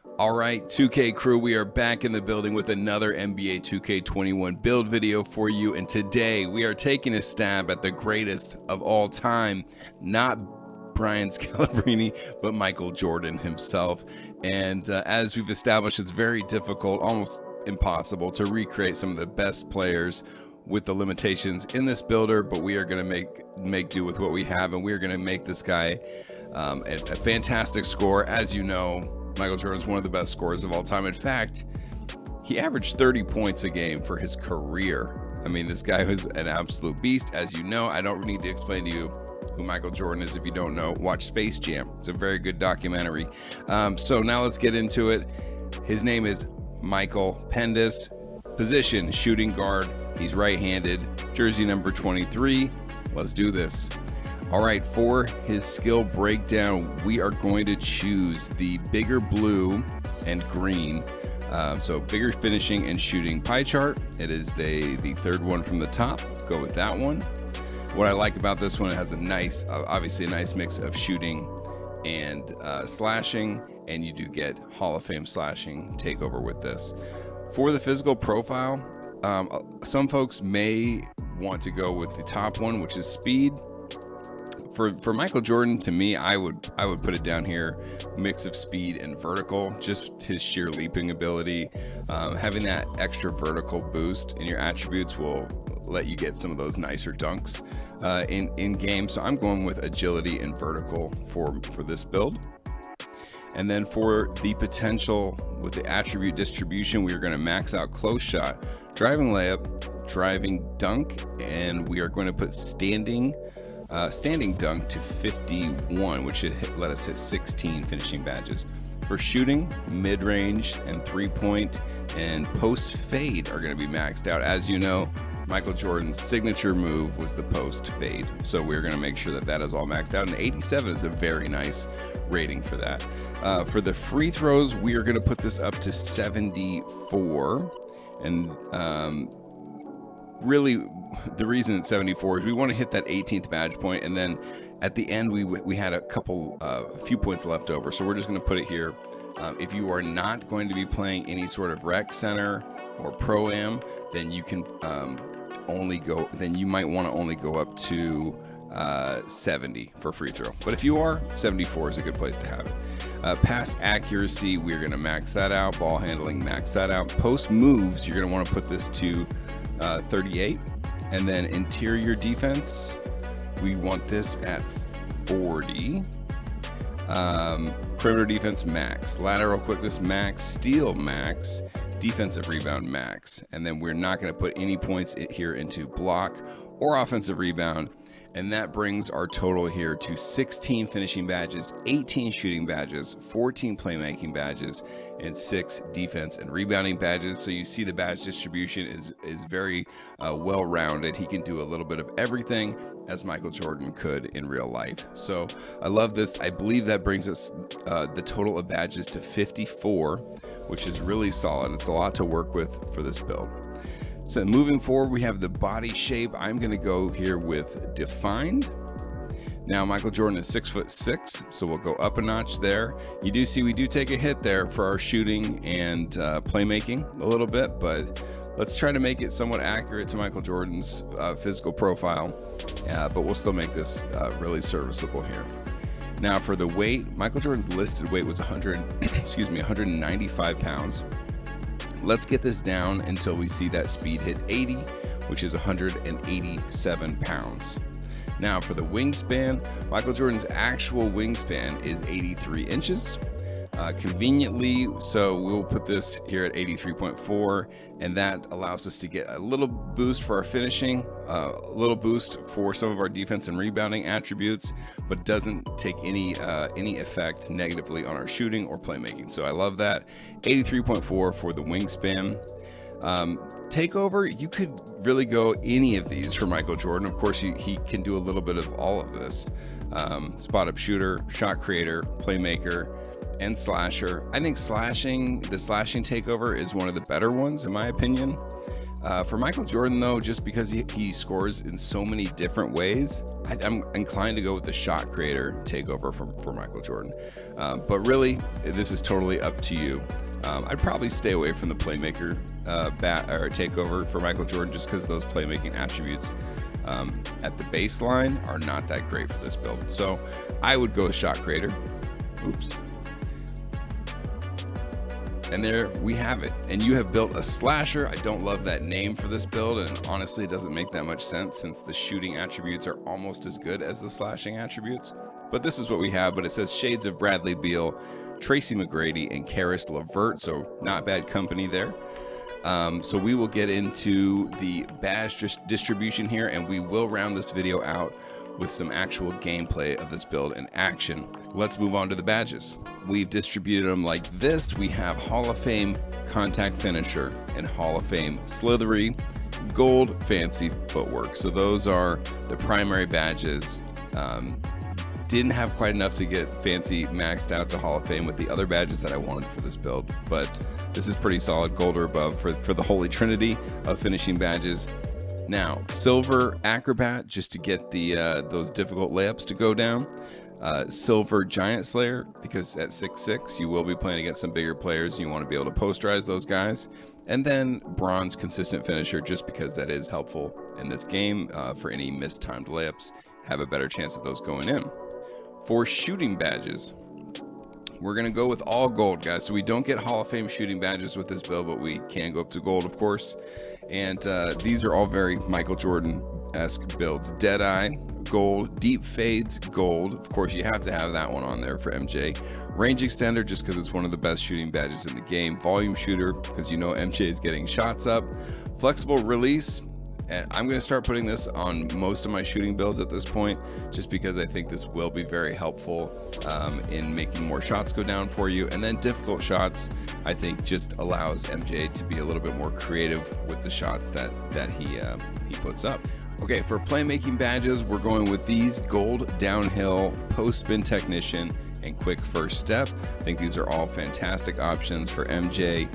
All right, 2K crew, we are back in the building with another NBA 2K21 build video for you. And today we are taking a stab at the greatest of all time, not Brian Scalabrine, but Michael Jordan himself. And as we've established, it's very difficult, almost impossible, to recreate some of the best players with the limitations in this builder, but we are going to make do with what we have, and we're going to make this guy a fantastic score. As you know, Michael Jordan's one of the best scorers of all time. In fact, he averaged 30 points a game for his career. I mean, this guy was an absolute beast. As you know, I don't need to explain to you who Michael Jordan is. If you don't know, watch Space Jam. It's a very good documentary. So now let's get into it. His name is Michael Pendas. Position, shooting guard. He's right-handed. Jersey number 23. Let's do this. All right, for his skill breakdown, we are going to choose the bigger blue and green. So bigger finishing and shooting pie chart. It is the third one from the top. Go with that one. What I like about this one, it has a nice, obviously a nice mix of shooting and slashing, and you do get Hall of Fame slashing takeover with this. For the physical profile, some folks may want to go with the top one, which is speed. For Michael Jordan, to me, I would put it down here, mix of speed and vertical, just his sheer leaping ability. Having that extra vertical boost in your attributes will let you get some of those nicer dunks in game. So I'm going with agility and vertical for this build. And then for the potential with the attribute distribution, we are going to max out close shot, driving layup, driving dunk, and we are going to put standing dunk to 51, which should let us hit 16 finishing badges. For shooting, mid-range and three-point and post fade are going to be maxed out. As you know, Michael Jordan's signature move was the post fade, so we're going to make sure that is all maxed out, and 87 is a very nice rating for that. For the free throws, we are going to put this up to 74, and really the reason it's 74 is we want to hit that 18th badge point, and then at the end we had a few points left over, so we're just going to put it here. If you are not going to be playing any sort of rec center or pro-am, then you can you might want to only go up to 70 for free throw. But if you are, 74 is a good place to have it. Pass accuracy, we're going to max that out. Ball handling, max that out. Post moves, you're going to want to put this to 38. And then interior defense, we want this at 40. Perimeter defense max, lateral quickness max, steal max, defensive rebound max. And then we're not going to put any points here into block or offensive rebound. And that brings our total here to 16 finishing badges, 18 shooting badges, 14 playmaking badges, and 6 defense and rebounding badges. So you see the badge distribution is very well-rounded. He can do a little bit of everything, as Michael Jordan could in real life. So I love this. I believe that brings us the total of badges to 54, which is really solid. It's a lot to work with for this build. So moving forward, we have the body shape. I'm going to go here with defined. Now, Michael Jordan is 6'6", so we'll go up a notch there. You do see we do take a hit there for our shooting and playmaking a little bit, but let's try to make it somewhat accurate to Michael Jordan's physical profile, but we'll still make this really serviceable here. Now, for the weight, Michael Jordan's listed weight was 195 pounds. Let's get this down until we see that speed hit 80, which is 187 pounds. Now for the wingspan, Michael Jordan's actual wingspan is 83 inches. Conveniently, so we'll put this here at 83.4, and that allows us to get a little boost for our finishing, a little boost for some of our defense and rebounding attributes, but doesn't take any effect negatively on our shooting or playmaking. So I love that. 83.4 for the wingspan. Takeover, you could really go any of these for Michael Jordan. Of course, he can do a little bit of all of this. Spot up shooter, shot creator, playmaker, and slasher. I think the slashing takeover is one of the better ones in my opinion. For Michael Jordan, though, just because he scores in so many different ways, I'm inclined to go with the shot creator takeover for Michael Jordan. But really, this is totally up to you. I'd probably stay away from the playmaker takeover for Michael Jordan, just because those playmaking attributes at the baseline are not that great for this build. So I would go with shot creator. Oops. And there we have it. And you have built a slasher. I don't love that name for this build, and honestly, it doesn't make that much sense since the shooting attributes are almost as good as the slashing attributes. But this is what we have. But it says shades of Bradley Beal, Tracy McGrady, and Karis LeVert, so not bad company there. So we will get into the badge distribution here, and we will round this video out with some actual gameplay of this build in action. Let's move on to the badges. We've distributed them like this. We have Hall of Fame Contact Finisher and Hall of Fame Slithery, Gold Fancy Footwork. So those are the primary badges. Didn't have quite enough to get Fancy maxed out to Hall of Fame with the other badges that I wanted for this build, but this is pretty solid, gold or above for the Holy Trinity of finishing badges. Now, Silver Acrobat, just to get the those difficult layups to go down. Silver Giant Slayer, because at 6'6", you will be playing against some bigger players and you want to be able to posterize those guys. And then Bronze Consistent Finisher, just because that is helpful in this game for any mistimed layups. Have a better chance of those going in. For shooting badges, we're going to go with all gold, guys. So we don't get Hall of Fame shooting badges with this build, but we can go up to gold, of course. And these are all very Michael Jordan-esque builds. Deadeye, gold. Deep Fades, gold. Of course, you have to have that one on there for MJ. Range Extender, just because it's one of the best shooting badges in the game. Volume Shooter, because you know MJ is getting shots up. Flexible Release. And I'm going to start putting this on most of my shooting builds at this point, just because I think this will be very helpful in making more shots go down for you. And then Difficult Shots, I think, just allows MJ to be a little bit more creative with the shots that he puts up. Okay, for playmaking badges, we're going with these: Gold Downhill, Post Spin Technician, and Quick First Step. I think these are all fantastic options for MJ.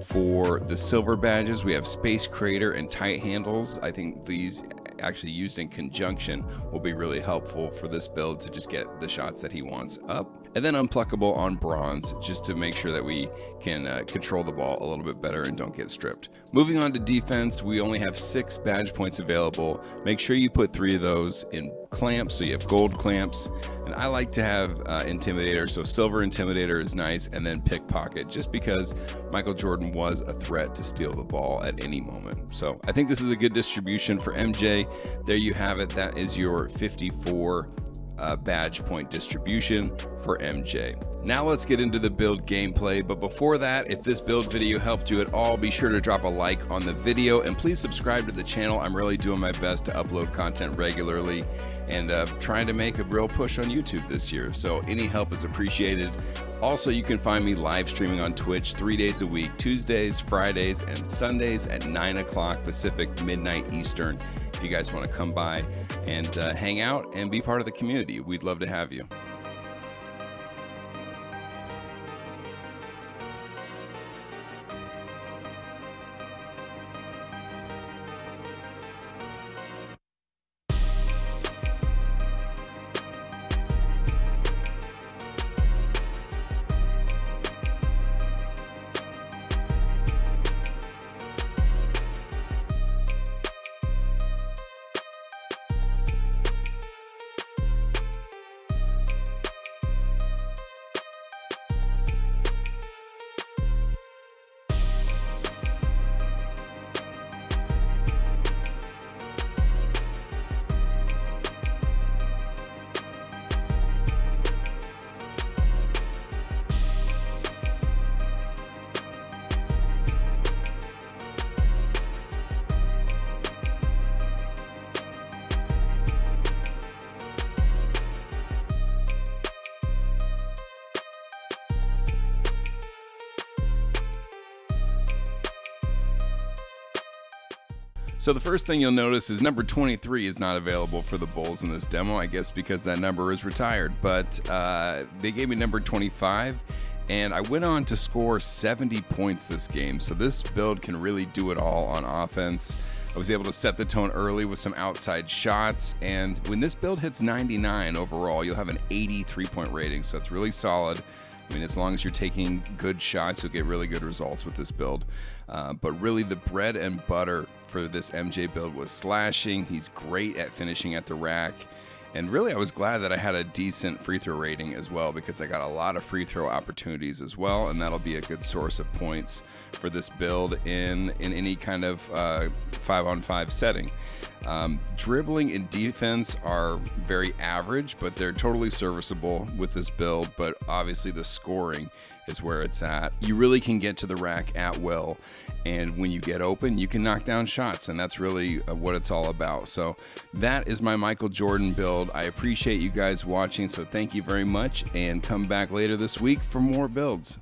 For the silver badges, we have Space Creator and Tight Handles. I think these actually used in conjunction will be really helpful for this build to just get the shots that he wants up. And then Unpluckable on bronze, just to make sure that we can control the ball a little bit better and don't get stripped. Moving on to defense, we only have 6 badge points available. Make sure you put 3 of those in clamps, so you have gold clamps. And I like to have Intimidator, so Silver Intimidator is nice, and then Pickpocket, just because Michael Jordan was a threat to steal the ball at any moment. So I think this is a good distribution for MJ. There you have it. That is your 54 badge point distribution for MJ. Now let's get into the build gameplay, but before that, if this build video helped you at all, be sure to drop a like on the video and please subscribe to the channel. I'm really doing my best to upload content regularly and trying to make a real push on YouTube this year, so any help is appreciated. Also, you can find me live streaming on Twitch 3 days a week, Tuesdays, Fridays, and Sundays at 9 o'clock Pacific, midnight Eastern. If you guys want to come by and hang out and be part of the community, we'd love to have you. So the first thing you'll notice is number 23 is not available for the Bulls in this demo, I guess because that number is retired, but they gave me number 25, and I went on to score 70 points this game. So this build can really do it all on offense. I was able to set the tone early with some outside shots, and when this build hits 99 overall, you'll have an 80 3-point rating, so it's really solid. I mean, as long as you're taking good shots, you'll get really good results with this build. But really, the bread and butter for this MJ build was slashing. He's great at finishing at the rack. And really, I was glad that I had a decent free throw rating as well, because I got a lot of free throw opportunities as well, and that'll be a good source of points for this build in any kind of 5-on-5 setting. Dribbling and defense are very average, but they're totally serviceable with this build. But obviously the scoring is where it's at. You really can get to the rack at will, and when you get open, you can knock down shots, and that's really what it's all about. So that is my Michael Jordan build. I appreciate you guys watching, so thank you very much, and come back later this week for more builds.